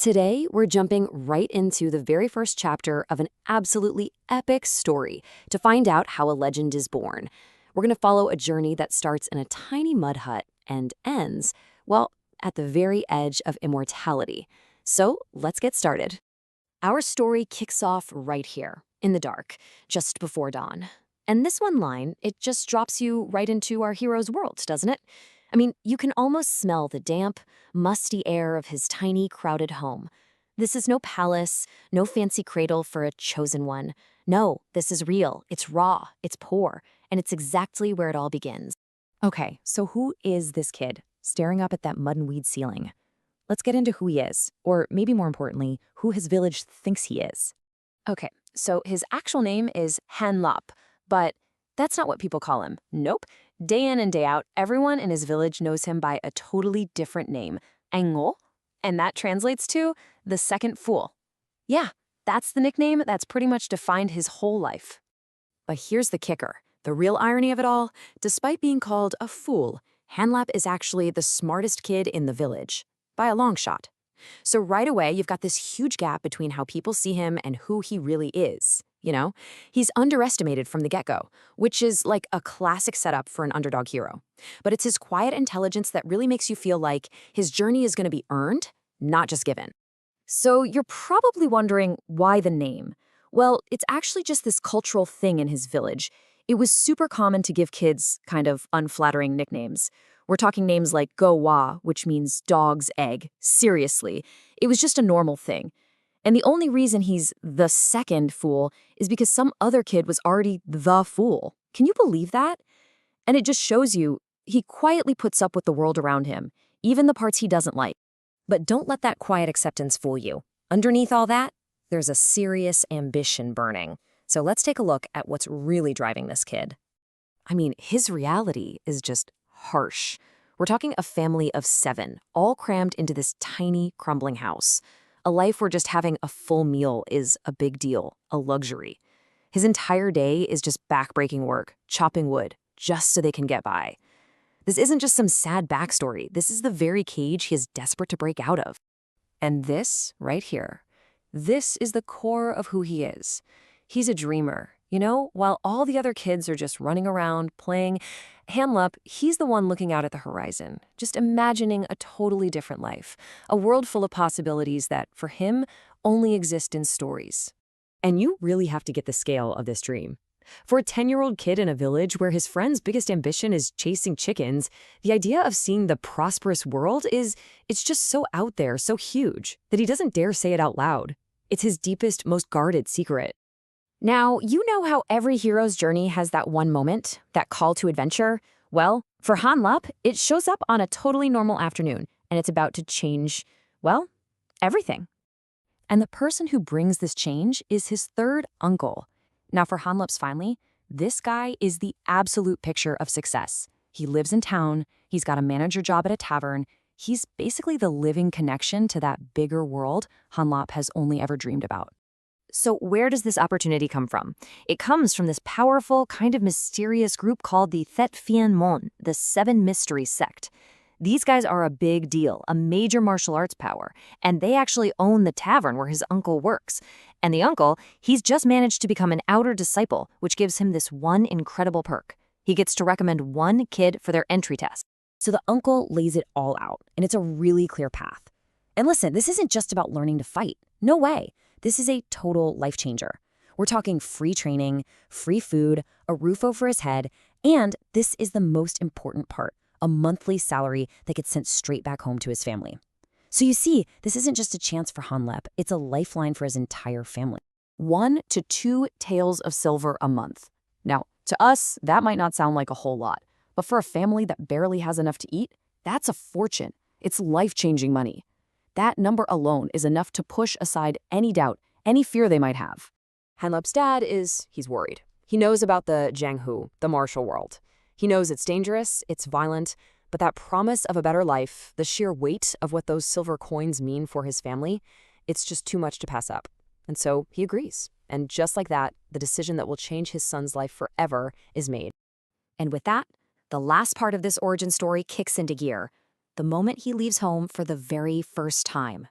Today, we're jumping right into the very first chapter of an absolutely epic story to find out how a legend is born. We're going to follow a journey that starts in a tiny mud hut and ends, well, at the very edge of immortality. So let's get started. Our story kicks off right here, in the dark, just before dawn. And this one line, it just drops you right into our hero's world, doesn't it? I mean, you can almost smell the damp, musty air of his tiny, crowded home. This is no palace, no fancy cradle for a chosen one. No, this is real, it's raw, it's poor, and it's exactly where it all begins. Okay, so who is this kid, staring up at that mud and weed ceiling? Let's get into who he is, or maybe more importantly, who his village thinks he is. Okay, so his actual name is Hanlop, but that's not what people call him. Nope. Day in and day out, everyone in his village knows him by a totally different name, Ango, and that translates to the second fool. Yeah, that's the nickname that's pretty much defined his whole life. But here's the kicker. The real irony of it all, despite being called a fool, Hanlap is actually the smartest kid in the village, by a long shot. So right away, you've got this huge gap between how people see him and who he really is. He's underestimated from the get-go, which is like a classic setup for an underdog hero. But it's his quiet intelligence that really makes you feel like his journey is going to be earned, not just given. So you're probably wondering why the name. Well, it's actually just this cultural thing in his village. It was super common to give kids kind of unflattering nicknames. We're talking names like Go-Wa, which means dog's egg. Seriously, it was just a normal thing. And the only reason he's the second fool is because some other kid was already the fool. Can you believe that? And it just shows you he quietly puts up with the world around him, even the parts he doesn't like. But don't let that quiet acceptance fool you. Underneath all that, there's a serious ambition burning. So let's take a look at what's really driving this kid. I mean, his reality is just harsh. We're talking a family of 7, all crammed into this tiny, crumbling house. A life where just having a full meal is a big deal, a luxury. His entire day is just backbreaking work, chopping wood, just so they can get by. This isn't just some sad backstory. This is the very cage he is desperate to break out of. And this, right here, this is the core of who he is. He's a dreamer. While all the other kids are just running around, playing, Hanlop, he's the one looking out at the horizon, just imagining a totally different life, a world full of possibilities that, for him, only exist in stories. And you really have to get the scale of this dream. For a 10-year-old kid in a village where his friend's biggest ambition is chasing chickens, the idea of seeing the prosperous world it's just so out there, so huge, that he doesn't dare say it out loud. It's his deepest, most guarded secret. Now, you know how every hero's journey has that one moment, that call to adventure? Well, for Hanlop, it shows up on a totally normal afternoon, and it's about to change, well, everything. And the person who brings this change is his third uncle. Now, for Hanlop's family, this guy is the absolute picture of success. He lives in town, he's got a manager job at a tavern, he's basically the living connection to that bigger world Hanlop has only ever dreamed about. So where does this opportunity come from? It comes from this powerful, kind of mysterious group called the Thet Phien Mon, the Seven Mysteries Sect. These guys are a big deal, a major martial arts power, and they actually own the tavern where his uncle works. And the uncle, he's just managed to become an outer disciple, which gives him this one incredible perk. He gets to recommend one kid for their entry test. So the uncle lays it all out, and it's a really clear path. And listen, this isn't just about learning to fight. No way. This is a total life changer. We're talking free training, free food, a roof over his head, and this is the most important part, a monthly salary that gets sent straight back home to his family. So you see, this isn't just a chance for Hanlop, it's a lifeline for his entire family. 1 to 2 taels of silver a month. Now, to us, that might not sound like a whole lot, but for a family that barely has enough to eat, that's a fortune. It's life-changing money. That number alone is enough to push aside any doubt, any fear they might have. Hanlop's dad he's worried. He knows about the Jianghu, the martial world. He knows it's dangerous, it's violent, but that promise of a better life, the sheer weight of what those silver coins mean for his family, it's just too much to pass up. And so he agrees. And just like that, the decision that will change his son's life forever is made. And with that, the last part of this origin story kicks into gear. The moment he leaves home for the very first time.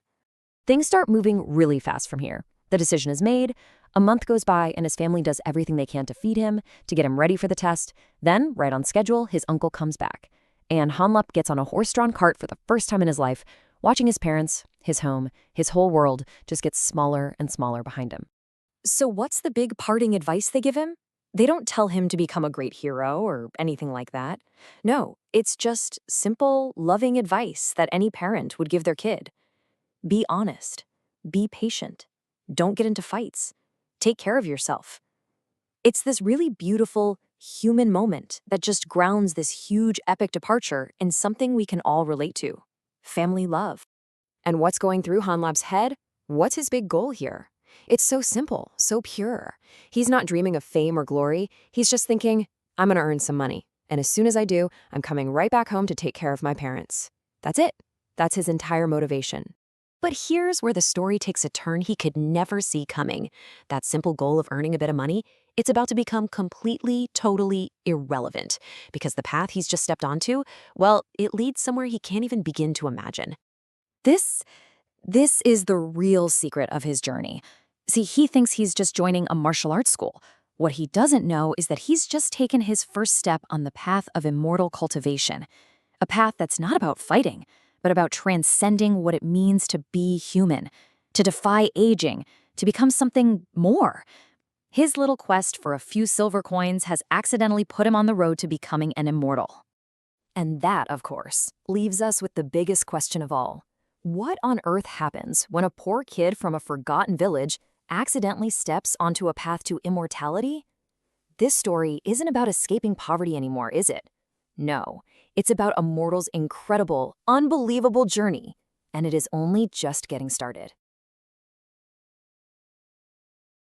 Things start moving really fast from here. The decision is made, a month goes by, and his family does everything they can to feed him, to get him ready for the test. Then, right on schedule, his uncle comes back. And Hanlap gets on a horse-drawn cart for the first time in his life, watching his parents, his home, his whole world just get smaller and smaller behind him. So what's the big parting advice they give him? They don't tell him to become a great hero or anything like that. No, it's just simple, loving advice that any parent would give their kid. Be honest. Be patient. Don't get into fights. Take care of yourself. It's this really beautiful, human moment that just grounds this huge epic departure in something we can all relate to. Family love. And what's going through Hanlab's head? What's his big goal here? It's so simple, so pure. He's not dreaming of fame or glory. He's just thinking, I'm going to earn some money. And as soon as I do, I'm coming right back home to take care of my parents. That's it. That's his entire motivation. But here's where the story takes a turn he could never see coming. That simple goal of earning a bit of money, it's about to become completely, totally irrelevant. Because the path he's just stepped onto, well, it leads somewhere he can't even begin to imagine. This is the real secret of his journey. See, he thinks he's just joining a martial arts school. What he doesn't know is that he's just taken his first step on the path of immortal cultivation. A path that's not about fighting, but about transcending what it means to be human, to defy aging, to become something more. His little quest for a few silver coins has accidentally put him on the road to becoming an immortal. And that, of course, leaves us with the biggest question of all. What on earth happens when a poor kid from a forgotten village accidentally steps onto a path to immortality? This story isn't about escaping poverty anymore, is it? No, it's about a mortal's incredible, unbelievable journey, and it is only just getting started.